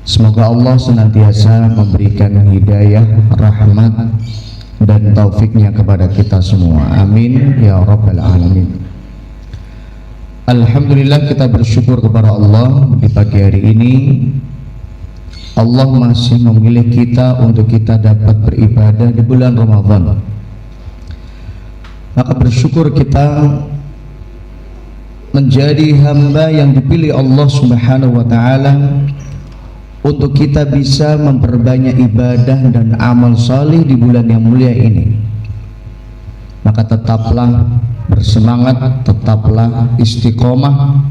Semoga Allah senantiasa memberikan hidayah, rahmat, dan taufiknya kepada kita semua. Amin ya rabbal alamin. Alhamdulillah, kita bersyukur kepada Allah di pagi hari ini. Allah masih memilih kita untuk kita dapat beribadah di bulan Ramadan. Maka bersyukur kita menjadi hamba yang dipilih Allah Subhanahu wa ta'ala untuk kita bisa memperbanyak ibadah dan amal salih di bulan yang mulia ini. Maka tetaplah bersemangat, tetaplah istiqomah,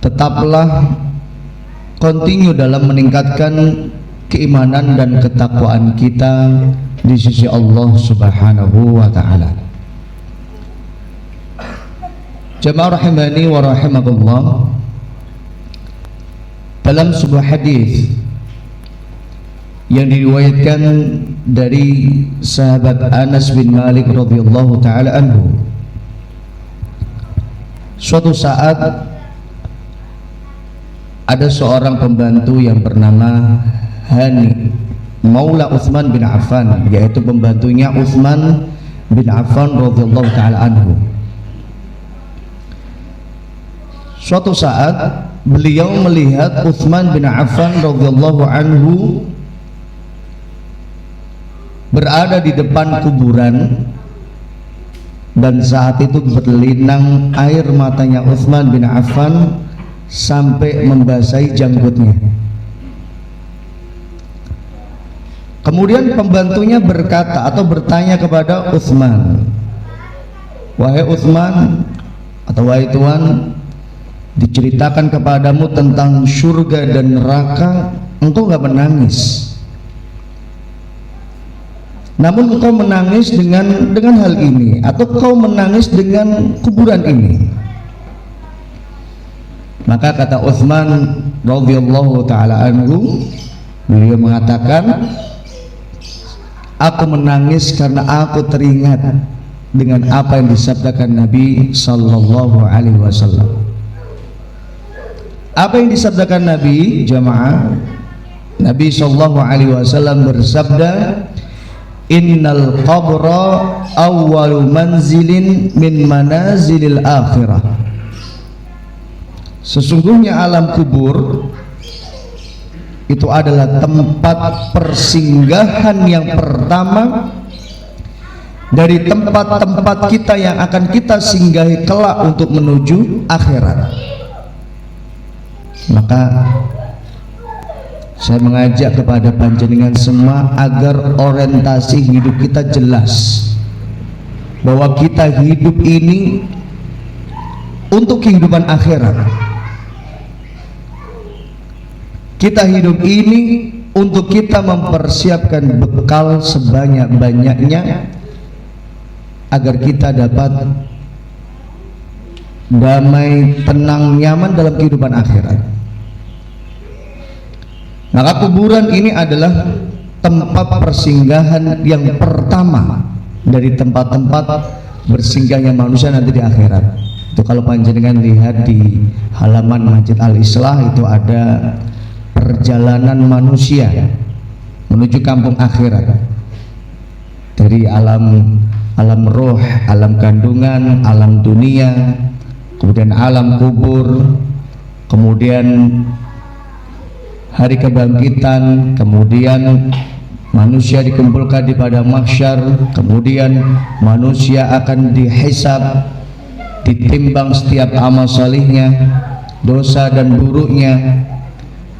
tetaplah continue dalam meningkatkan keimanan dan ketakwaan kita di sisi Allah Subhanahu wa ta'ala. Jamaah rahimani wa rahimakumullah, dalam sebuah hadis yang diriwayatkan dari sahabat Anas bin Malik radhiyallahu taala anhu, suatu saat ada seorang pembantu yang bernama Hani Maula Utsman bin Affan, yaitu pembantunya Utsman bin Affan radhiyallahu taala anhu. Suatu saat beliau melihat Utsman bin Affan radhiyallahu anhu berada di depan kuburan, dan saat itu berlinang air matanya Utsman bin Affan sampai membasahi janggutnya. Kemudian pembantunya berkata atau bertanya kepada Utsman, "Wahai Utsman, atau wahai Tuan, diceritakan kepadamu tentang surga dan neraka, engkau gak menangis. Namun engkau menangis dengan hal ini, atau kau menangis dengan kuburan ini." Maka kata Utsman radhiyallahu taala anhu, beliau mengatakan, "Aku menangis karena aku teringat dengan apa yang disabdakan Nabi sallallahu alaihi wasallam." Apa yang disabdakan Nabi, jamaah? Nabi sallallahu alaihi wasallam bersabda, "Innal qabra awwalu manzilin min manazilil akhirah." Sesungguhnya alam kubur itu adalah tempat persinggahan yang pertama dari tempat-tempat kita yang akan kita singgahi kelak untuk menuju akhirat. Maka saya mengajak kepada panjenengan semua agar orientasi hidup kita jelas, bahwa kita hidup ini untuk kehidupan akhirat. Kita hidup ini untuk kita mempersiapkan bekal sebanyak-banyaknya agar kita dapat damai, tenang, nyaman dalam kehidupan akhirat. Maka kuburan ini adalah tempat persinggahan yang pertama dari tempat-tempat bersinggahnya manusia nanti di akhirat. Itu kalau panjenengan lihat di halaman Masjid Al-Islah, itu ada perjalanan manusia menuju kampung akhirat, dari alam roh, alam kandungan, alam dunia, kemudian alam kubur, kemudian hari kebangkitan, kemudian manusia dikumpulkan di padang mahsyar, kemudian manusia akan dihisab, ditimbang setiap amal salihnya, dosa dan buruknya.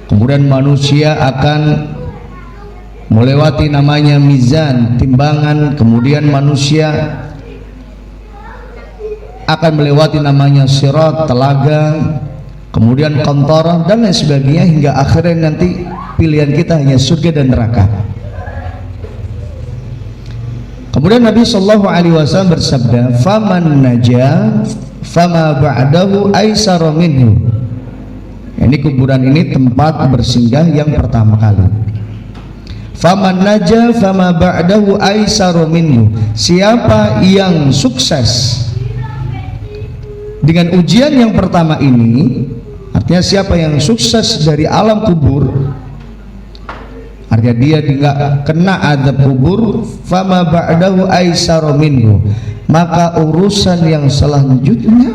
Kemudian manusia akan melewati namanya mizan, timbangan. Kemudian manusia akan melewati namanya sirat, telaga, kemudian kontorah dan lain sebagainya, hingga akhirnya nanti pilihan kita hanya surga dan neraka. Kemudian Nabi sallallahu alaihi wasallam bersabda, "Faman naja fama ba'dahu aisara minhu." Ini kuburan ini tempat bersinggah yang pertama kali. Faman naja fama ba'dahu aisara minhu. Siapa yang sukses dengan ujian yang pertama ini, Artinya siapa yang sukses dari alam kubur, artinya dia tidak kena azab kubur, fama ba'dahu aisaru minhu, maka urusan yang selanjutnya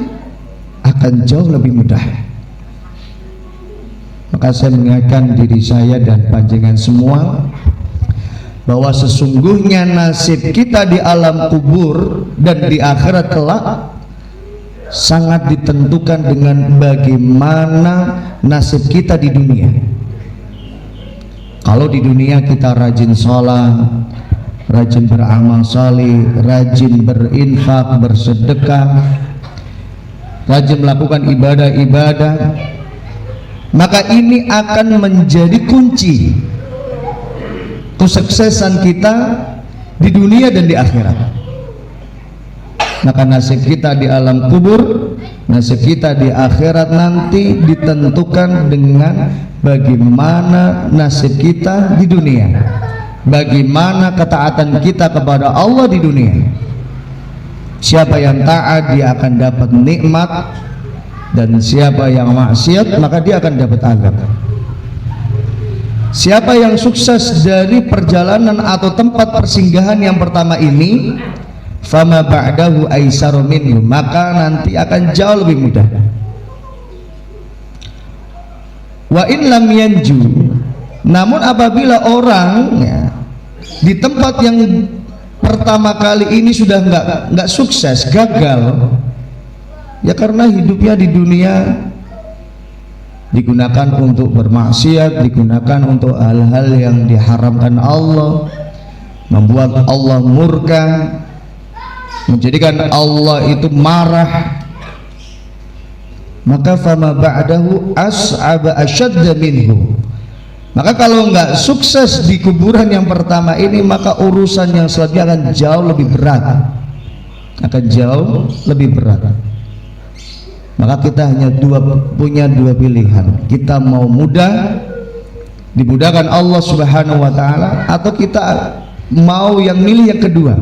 akan jauh lebih mudah. Maka saya mengingatkan diri saya dan panjenengan semua bahwa sesungguhnya nasib kita di alam kubur dan di akhirat kelak sangat ditentukan dengan bagaimana nasib kita di dunia. Kalau di dunia kita rajin sholat, rajin beramal saleh, rajin berinfak, bersedekah, rajin melakukan ibadah-ibadah, maka ini akan menjadi kunci kesuksesan kita di dunia dan di akhirat. Maka nasib kita di alam kubur, nasib kita di akhirat nanti ditentukan dengan bagaimana nasib kita di dunia, bagaimana ketaatan kita kepada Allah di dunia. Siapa yang taat dia akan dapat nikmat, dan siapa yang maksiat maka dia akan dapat azab. Siapa yang sukses dari perjalanan atau tempat persinggahan yang pertama ini, fama ba'dahu aisaru minhu, maka nanti akan jauh lebih mudah. Wa in lam yanju, namun apabila orang di tempat yang pertama kali ini sudah nggak sukses, gagal, ya karena hidupnya di dunia digunakan untuk bermaksiat, digunakan untuk hal-hal yang diharamkan Allah, membuat Allah murka, menjadikan Allah itu marah, maka fama ba'dahu as'aba asyadda minhu. Maka kalau enggak sukses di kuburan yang pertama ini, maka urusan yang selanjutnya akan jauh lebih berat, akan jauh lebih berat. Maka kita hanya punya dua pilihan, kita mau mudah dimudahkan Allah Subhanahu wa ta'ala, atau kita mau yang milih yang kedua,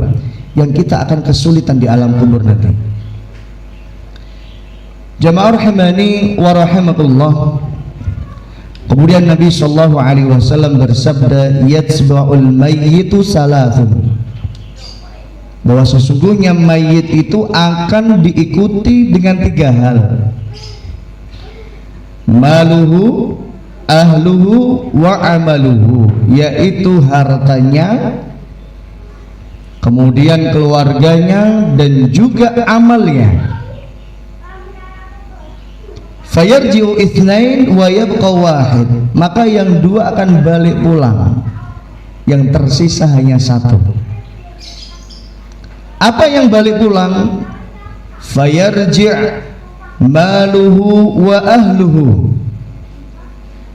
yang kita akan kesulitan di alam kubur nanti. Jamaah rahimani wa rahimakumullah. Kemudian Nabi sallallahu alaihi wasallam bersabda, yatsba'ul mayyitu salathun, bahwa sesungguhnya mayit itu akan diikuti dengan tiga hal: maluhu, ahluhu, wa amaluhu, yaitu hartanya, kemudian keluarganya, dan juga amalnya. Fayarji'u itsnain wa yabqa wahid, maka yang dua akan balik pulang, yang tersisa hanya satu. Apa yang balik pulang? Fayarji' maluhu wa ahluhu,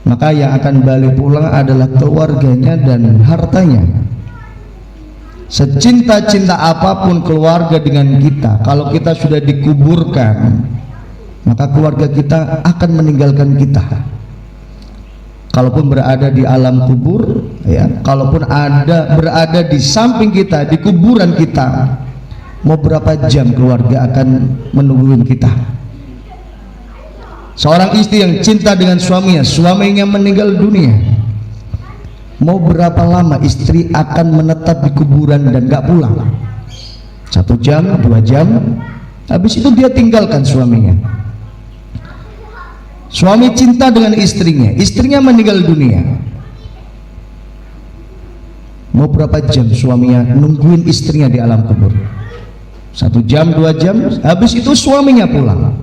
maka yang akan balik pulang adalah keluarganya dan hartanya. Secinta-cinta apapun keluarga dengan kita, kalau kita sudah dikuburkan, maka keluarga kita akan meninggalkan kita. Kalaupun berada di alam kubur, ya, kalaupun berada di samping kita, di kuburan kita, mau berapa jam keluarga akan menungguin kita. Seorang istri yang cinta dengan suaminya meninggal dunia, mau berapa lama istri akan menetap di kuburan dan gak pulang? 1 jam, 2 jam, habis itu dia tinggalkan suaminya. Suami cinta dengan istrinya meninggal dunia, mau berapa jam suaminya nungguin istrinya di alam kubur? 1 jam, 2 jam, habis itu suaminya pulang.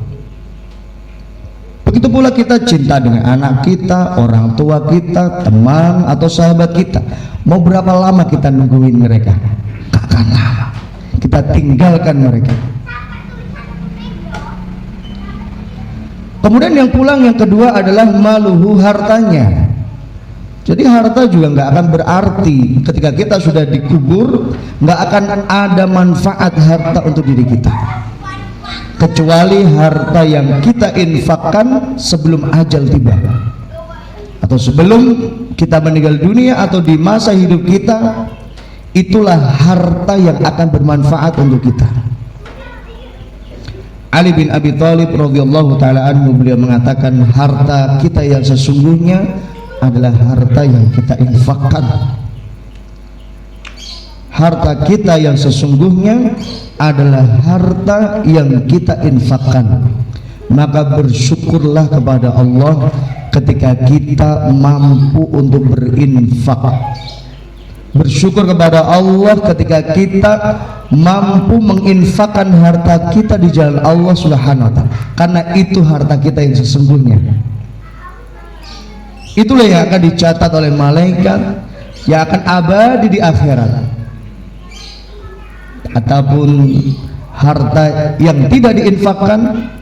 Begitu pula kita cinta dengan anak kita, orang tua kita, teman atau sahabat kita, mau berapa lama kita nungguin mereka? Gak akan lama, kita tinggalkan mereka. Kemudian yang pulang yang kedua adalah maluhu, hartanya. Jadi harta juga nggak akan berarti ketika kita sudah dikubur, nggak akan ada manfaat harta untuk diri kita, kecuali harta yang kita infakkan sebelum ajal tiba, atau sebelum kita meninggal dunia, atau di masa hidup kita. Itulah harta yang akan bermanfaat untuk kita. Ali bin Abi Thalib radhiyallahu taala anhu, beliau mengatakan harta kita yang sesungguhnya adalah harta yang kita infakkan. Harta kita yang sesungguhnya adalah harta yang kita infakkan. Maka bersyukurlah kepada Allah ketika kita mampu untuk berinfak. Bersyukur kepada Allah ketika kita mampu menginfakkan harta kita di jalan Allah Subhanahu wa ta'ala, karena itu harta kita yang sesungguhnya. Itulah yang akan dicatat oleh malaikat, yang akan abadi di akhirat. Ataupun harta yang tidak diinfakkan,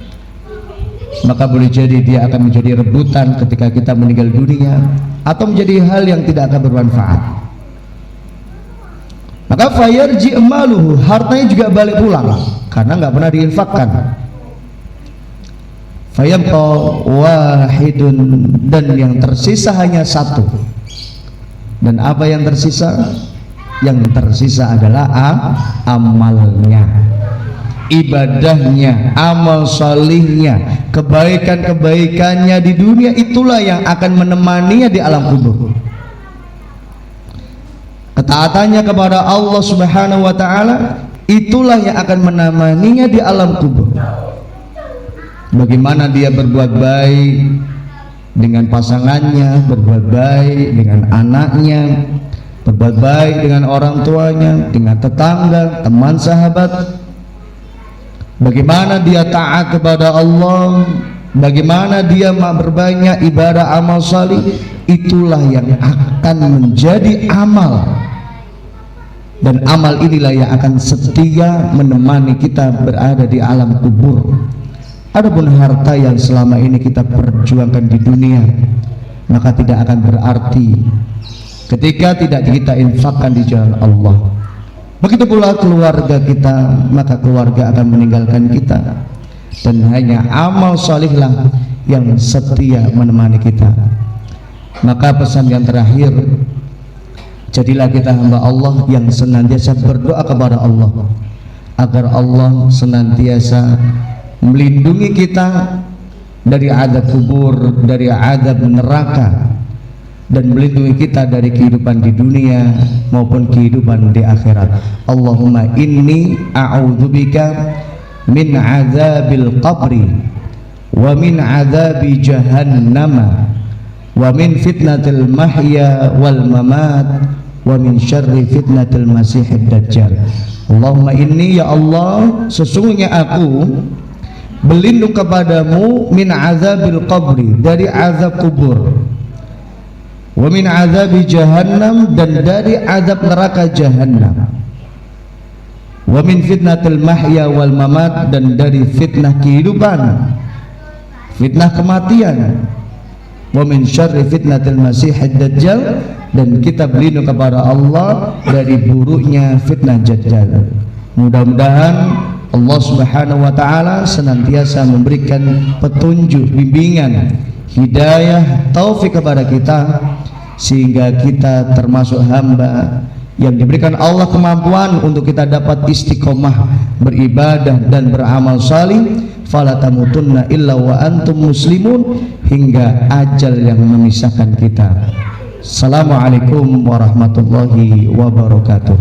maka boleh jadi dia akan menjadi rebutan ketika kita meninggal dunia, atau menjadi hal yang tidak akan bermanfaat. Maka fayarji maluhu, hartanya juga balik pulang karena nggak pernah diinfakkan. Fayabqa wahidun, dan yang tersisa hanya satu. Dan apa yang tersisa? Yang tersisa adalah amalnya, ibadahnya, amal salihnya, kebaikan-kebaikannya di dunia. Itulah yang akan menemaninya di alam kubur. Ketaatannya kepada Allah Subhanahu wa ta'ala, itulah yang akan menemaninya di alam kubur. Bagaimana dia berbuat baik dengan pasangannya, berbuat baik dengan anaknya, berbuat baik dengan orang tuanya, dengan tetangga, teman, sahabat. Bagaimana dia taat kepada Allah, bagaimana dia berbanyak ibadah amal salih. Itulah yang akan menjadi amal, dan amal inilah yang akan setia menemani kita berada di alam kubur. Adapun harta yang selama ini kita perjuangkan di dunia, maka tidak akan berarti ketika tidak kita infakkan di jalan Allah. Begitu pula keluarga kita, maka keluarga akan meninggalkan kita, dan hanya amal salihlah yang setia menemani kita. Maka pesan yang terakhir, jadilah kita hamba Allah yang senantiasa berdoa kepada Allah agar Allah senantiasa melindungi kita dari azab kubur, dari azab neraka, dan melindungi kita dari kehidupan di dunia maupun kehidupan di akhirat. Allahumma inni a'udzubika min azabil qabri wa min azabi jahannama wa min fitnatil mahya wal mamat wa min syarri fitnatil masihid dajjal. Allahumma inni, ya Allah, sesungguhnya aku berlindung kepadamu min azabil qabri, dari azab kubur, wa min azabi jahannam, dan dari azab neraka jahannam, wa min fitnatil mahya wal mamat, dan dari fitnah kehidupan, fitnah kematian, wa min syarri fitnatil masihid dajjal, dan kita berlindung kepada Allah dari buruknya fitnah dajjal. Mudah-mudahan Allah Subhanahu wa ta'ala senantiasa memberikan petunjuk, bimbingan, hidayah, taufik kepada kita, sehingga kita termasuk hamba yang diberikan Allah kemampuan untuk kita dapat istiqomah beribadah dan beramal salih. Fala tamutunna illa wa antum muslimun, hingga ajal yang memisahkan kita. Assalamualaikum warahmatullahi wabarakatuh.